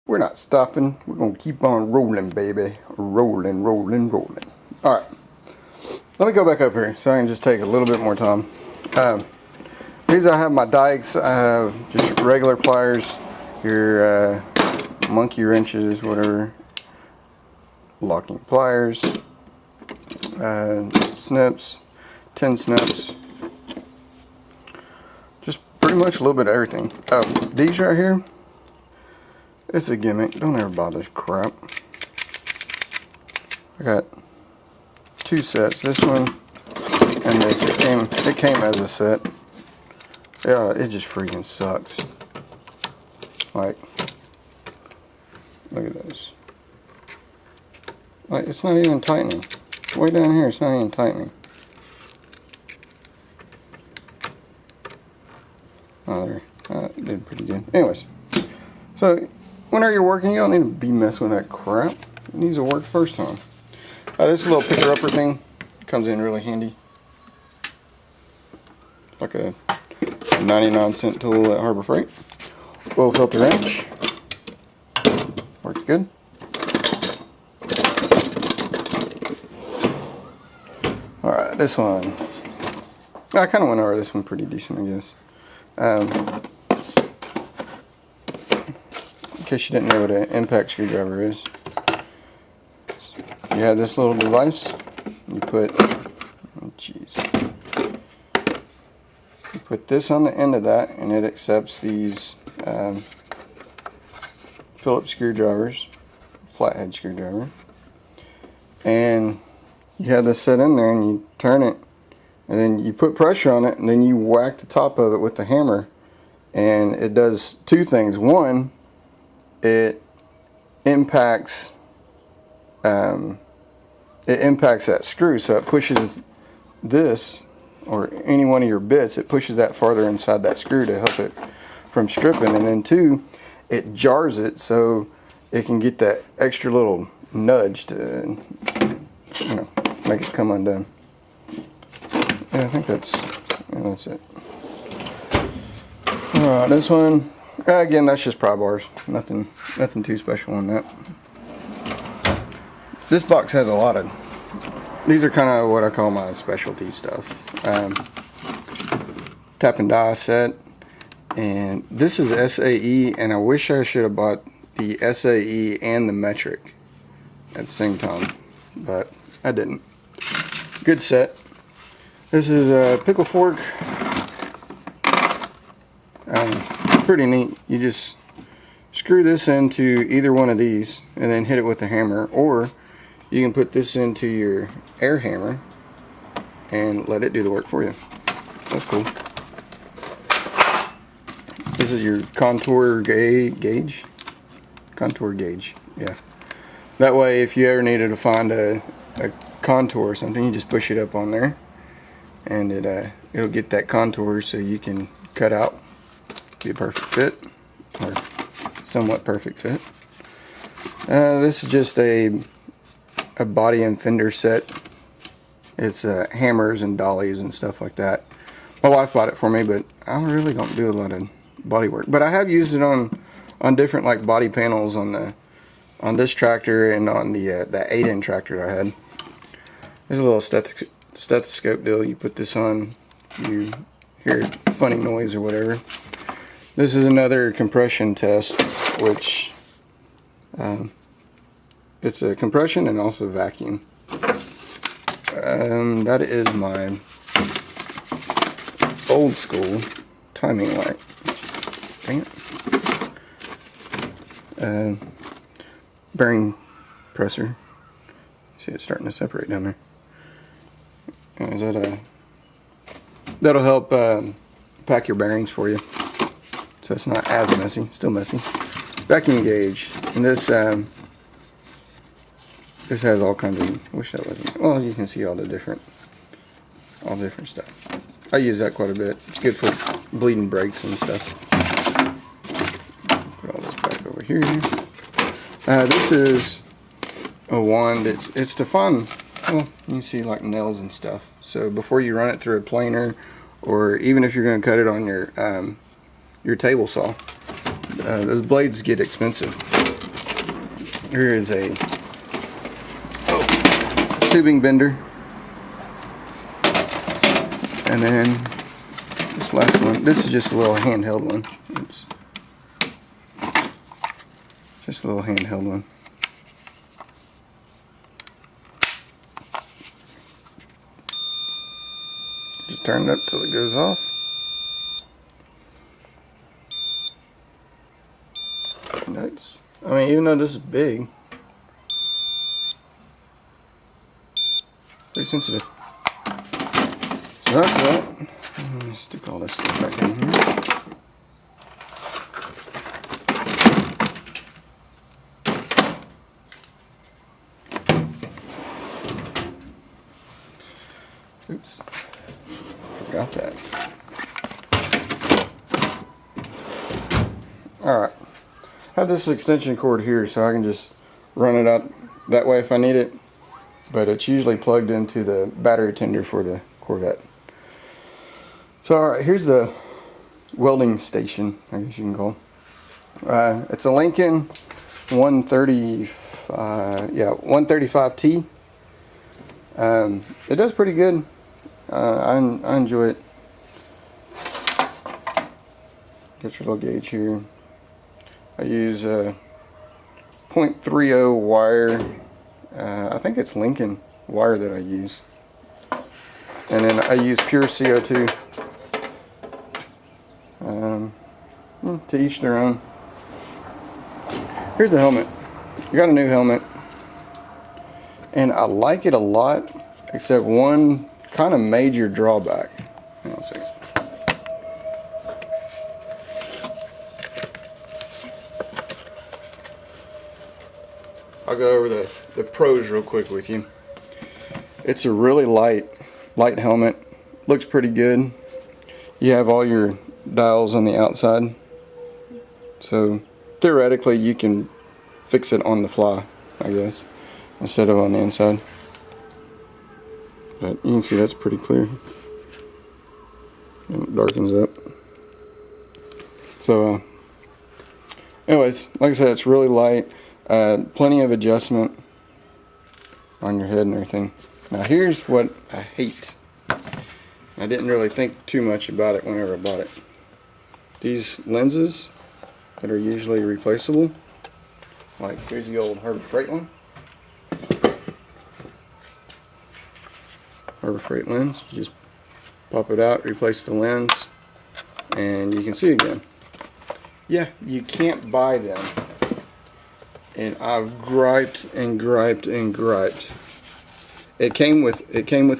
We're not stopping. We're going to keep on rolling, baby. Rolling, rolling, rolling. Alright. Let me go back up here so I can just take a little bit more time. These I have my dikes. I have just regular pliers, your monkey wrenches, whatever. Locking pliers. Snips. 10 snips. Just pretty much a little bit of everything. These right here. It's a gimmick. Don't ever buy this crap. I got 2 sets. This one and this. It came as a set. Yeah, it just freaking sucks. Like, look at this. Like, it's not even tightening. Way down here, it's not even tightening. Oh, there. That did pretty good. Anyways, so whenever you're working, you don't need to be messing with that crap. It needs to work first time. This little picker-upper thing comes in really handy. Like a 99-cent tool at Harbor Freight. Oil filter wrench. Works good. Alright, this one. I kind of went over this one pretty decent, I guess. In case you didn't know what an impact screwdriver is. You have this little device. You put, oh jeez. You put this on the end of that, and it accepts these Phillips screwdrivers, flathead screwdriver. And you have this set in there, and you turn it, and then you put pressure on it, and then you whack the top of it with the hammer, and it does 2 things. One, it impacts that screw, so it pushes this, or any one of your bits, it pushes that farther inside that screw to help it from stripping. And then 2, it jars it so it can get that extra little nudge to, you know, make it come undone. Yeah, I think that's it. Alright, this one, again, that's just pry bars. Nothing too special on that. This box has a lot of, these are kind of what I call my specialty stuff. Tap and die set, and this is SAE, and I wish I should have bought the SAE and the metric at the same time, but I didn't. Good set. This is a pickle fork. Pretty neat. You just screw this into either one of these and then hit it with a hammer, or you can put this into your air hammer and let it do the work for you. That's cool. This is your contour gauge. Contour gauge, yeah. That way, if you ever needed to find a contour or something, you just push it up on there, and it'll get that contour so you can cut out, be a perfect fit, or somewhat perfect fit. This is just a body and fender set. It's hammers and dollies and stuff like that. My wife bought it for me, but I really don't do a lot of body work. But I have used it on different like body panels on this tractor and on the 8-in tractor that I had. There's a little stethoscope deal. You put this on if you hear funny noise or whatever. This is another compression test, which it's a compression and also vacuum. That is my old school timing light. Dang it. Bearing presser. See, it's starting to separate down there. That'll help pack your bearings for you, so it's not as messy. Still messy. Vacuum gauge, and this has all kinds of. Wish that wasn't. Well, you can see all different stuff. I use that quite a bit. It's good for bleeding brakes and stuff. Put all this back over here. This is a wand. It's to find. Well, you can see like nails and stuff. So before you run it through a planer, or even if you're going to cut it on your table saw, those blades get expensive. Here is a tubing bender. And then this last one, this is just a little handheld one. Oops. Just a little handheld one. Just turn it up till it goes off. Nuts. I mean, even though this is big, pretty sensitive. So that's that. Let's stick all this stuff back in here. Oops. Forgot that. Alright. I have this extension cord here so I can just run it out that way if I need it. But it's usually plugged into the battery tender for the Corvette. So alright, here's the welding station, I guess you can call. It's a Lincoln 135T. It does pretty good. I enjoy it. Get your little gauge here. I use a 0.30 wire. I think it's Lincoln wire that I use. And then I use pure CO2. To each their own. Here's the helmet. I got a new helmet. And I like it a lot, except one kind of major drawback. Hang on a second. I'll go over the pros real quick with you. It's a really light helmet. Looks pretty good. You have all your dials on the outside. So theoretically you can fix it on the fly, I guess, instead of on the inside. But you can see that's pretty clear. And it darkens up. So anyways, like I said, it's really light. Plenty of adjustment on your head and everything. Now here's what I hate. I didn't really think too much about it whenever I bought it. These lenses that are usually replaceable, like here's the old Harbor Freight one. Harbor Freight lens, you just pop it out, replace the lens, and you can see again. Yeah, you can't buy them. And I've griped and griped and griped. It came with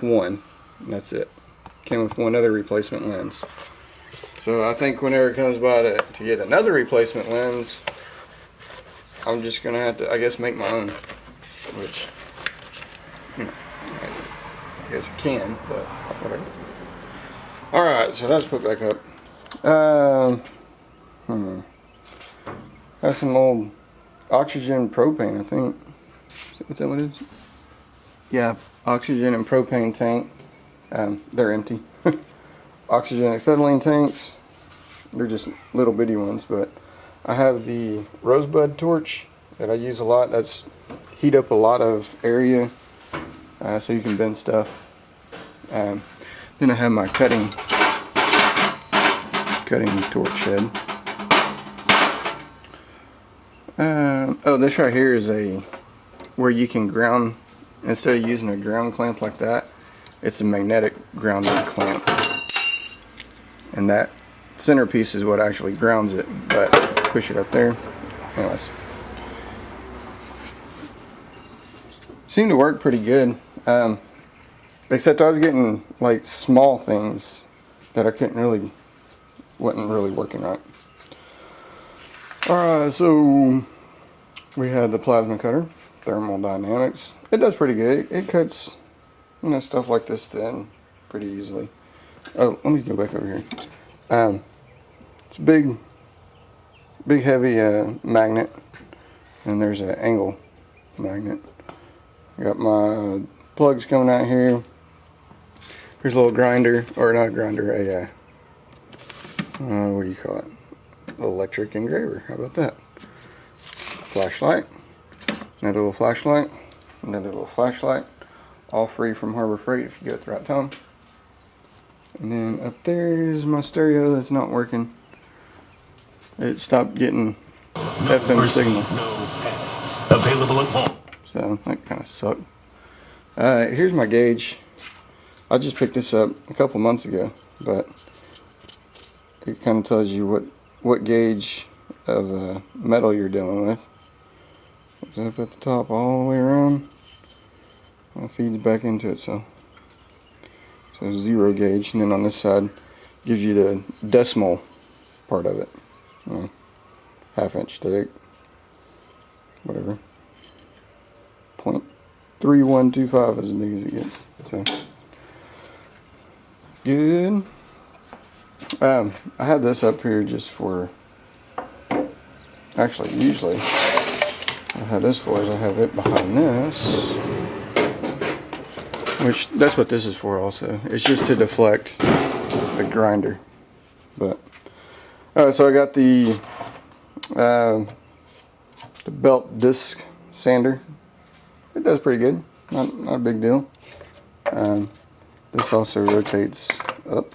one, and that's it. Came with one other replacement lens. So I think whenever it comes by to get another replacement lens, I'm just gonna have to, I guess, make my own. Which, you know, I guess I can, but whatever. All right, so that's put back up. That's some old oxygen propane, I think. Is that what it is? Yeah, oxygen and propane tank. They're empty. Oxygen acetylene tanks. They're just little bitty ones, but I have the rosebud torch that I use a lot. That's heat up a lot of area so you can bend stuff. Then I have my cutting torch head. Oh, this right here is where you can ground, instead of using a ground clamp like that, it's a magnetic grounding clamp. And that centerpiece is what actually grounds it, but push it up there. Anyways. Seemed to work pretty good. Except I was getting like small things that I wasn't really working right. Alright, so we had the plasma cutter, thermodynamics. It does pretty good. It cuts, stuff like this thin pretty easily. Oh, let me go back over here. It's a big heavy magnet, and there's an angle magnet. I got my plugs coming out here. Here's a little grinder, or not a grinder, what do you call it? Electric engraver. How about that? Flashlight. Another little flashlight. Another little flashlight. All free from Harbor Freight if you go at the right time. And then up there is my stereo that's not working. It stopped getting FM signal. Available at home. So that kind of sucked. Here's my gauge. I just picked this up a couple months ago, but it kind of tells you what gauge of metal you're dealing with. It's up at the top all the way around. It feeds back into it, so 0 gauge, and then on this side gives you the decimal part of it. Half inch thick, whatever. 0.3125 is as big as it gets. So good. I have this up here just for. Actually, usually I have this for is I have it behind this, which that's what this is for. Also, it's just to deflect the grinder. But so I got the belt disc sander. It does pretty good. Not a big deal. This also rotates up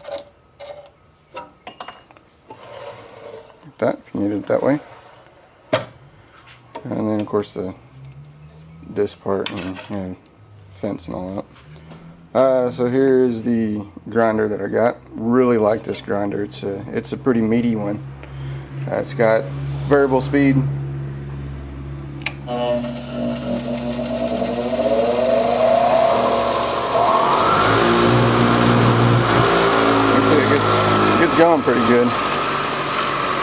like that if you need it that way. And then of course the disc part and fence and all that. So here's the grinder that I got. Really like this grinder. It's a pretty meaty one. It's got variable speed. It's going pretty good.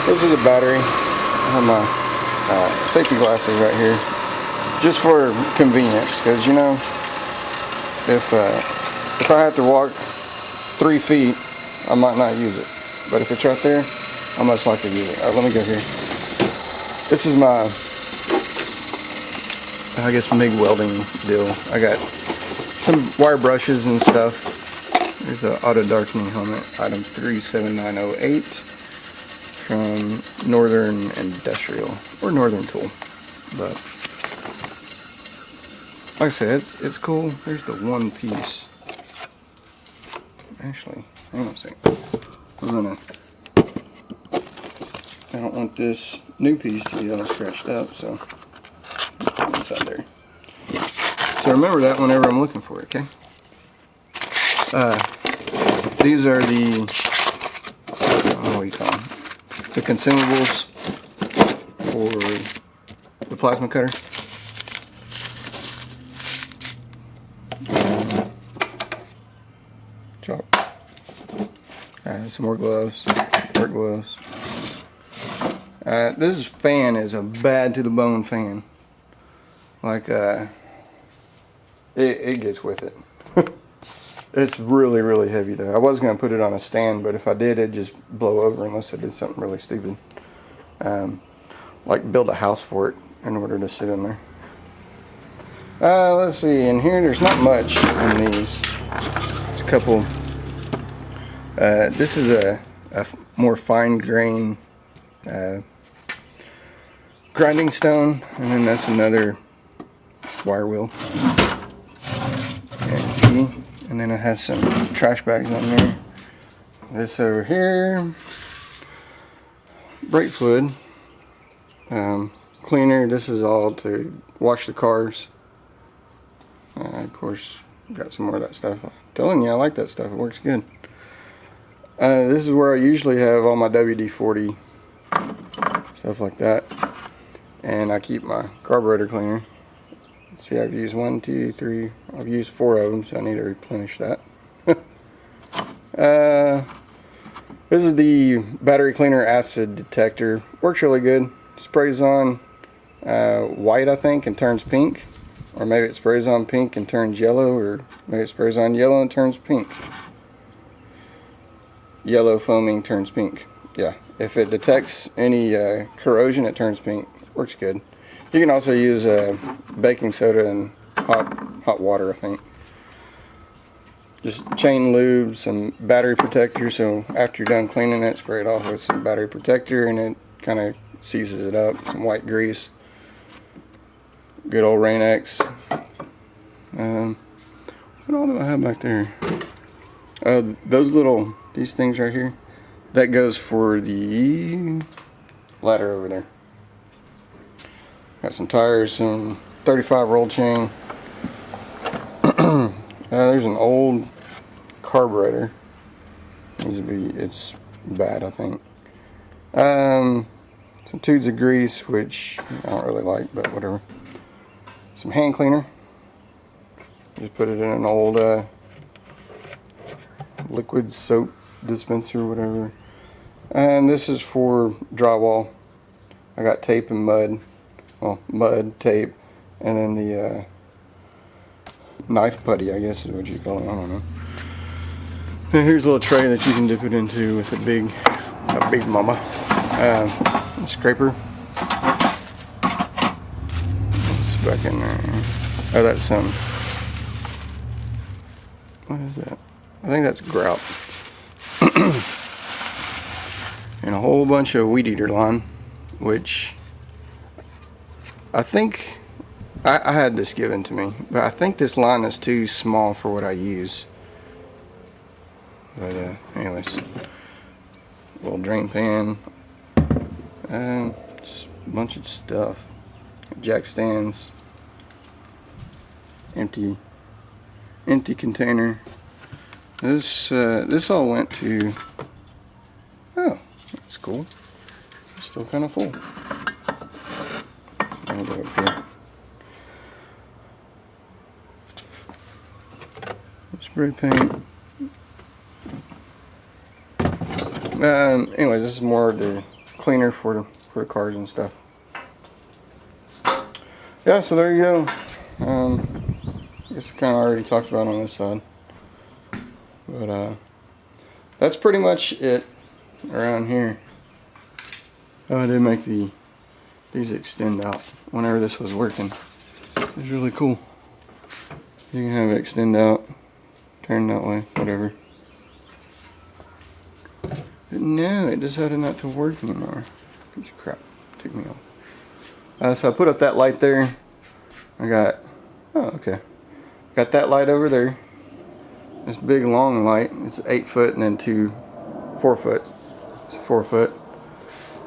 This is a battery. I have my safety glasses right here, just for convenience, because you know, if I have to walk 3 feet, I might not use it. But if it's right there, I most likely use it. Let me go here. This is my, I guess, MIG welding deal. I got some wire brushes and stuff. There's an auto darkening helmet, item 37908 from Northern Industrial or Northern Tool. But like I said, it's cool. There's the one piece. Actually, hang on a second. I don't want this new piece to be all scratched up, so put it inside there. So remember that whenever I'm looking for it, okay? These are the, I don't know what you call them, the consumables for the plasma cutter. Chalk. Some more gloves, work gloves. This fan is a bad to the bone fan. Like, it gets with it. It's really, really heavy though. I was going to put it on a stand, but if I did, it'd just blow over unless I did something really stupid. Like build a house for it in order to sit in there. Let's see, in here there's not much in these. There's a couple. This is a more fine grain grinding stone, and then that's another wire wheel. And then it has some trash bags on there. This over here, brake fluid, cleaner. This is all to wash the cars. Of course, got some more of that stuff. I'm telling you, I like that stuff. It works good. This is where I usually have all my WD-40 stuff like that, and I keep my carburetor cleaner. See, I've used 1, 2, 3. I've used 4 of them, so I need to replenish that. This is the battery cleaner acid detector. Works really good. Sprays on white, I think, and turns pink. Or maybe it sprays on pink and turns yellow, or maybe it sprays on yellow and turns pink. Yellow foaming turns pink. Yeah, if it detects any corrosion, it turns pink. Works good. You can also use baking soda and hot water, I think. Just chain lube, some battery protector, so after you're done cleaning it, spray it off with some battery protector, and it kind of seizes it up. Some white grease. good old Rain-X. What all do I have back there? These things right here, that goes for the ladder over there. Got some tires, some 35 roll chain. There's an old carburetor. It's bad, I think. Some tubes of grease, which I don't really like, but whatever. Some hand cleaner. Just put it in an old liquid soap dispenser, whatever. And this is for drywall. I got tape and mud. Well, mud, tape, and then the knife putty, I guess is what you call it. I don't know. And here's a little tray that you can dip it into with a big mama scraper. It's back in there. Oh, that's some. What is that? I think that's grout. And a whole bunch of weed eater line, which I think I had this given to me, but I think this line is too small for what I use. But anyways, little drain pan, just a bunch of stuff. Jack stands, empty container. This all went to. Oh, that's cool. It's still kind of full. So I'll go up here. Spray paint. Anyways, this is more of the cleaner for the cars and stuff. Yeah, so there you go. I guess I kind of already talked about on this side, but that's pretty much it around here. Oh, I did make these extend out whenever this was working. It's really cool. You can have it extend out, turn that way, whatever. But no, it decided not to work anymore. Piece of crap, took me off. So I put up that light there. I got, oh okay, got that light over there. This big long light. It's 8 foot and then 4 foot. It's 4 foot.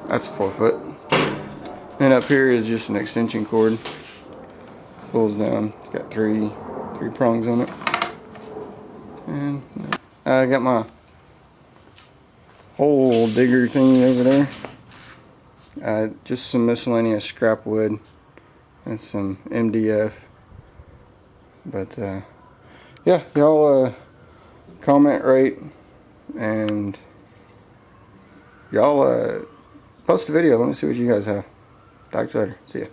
That's 4 foot. And up here is just an extension cord. Pulls down. It's got three prongs on it. And I got my hole digger thingy over there. Just some miscellaneous scrap wood and some MDF. But yeah, y'all comment, rate, and y'all post a video. Let me see what you guys have. Talk to you later. See ya.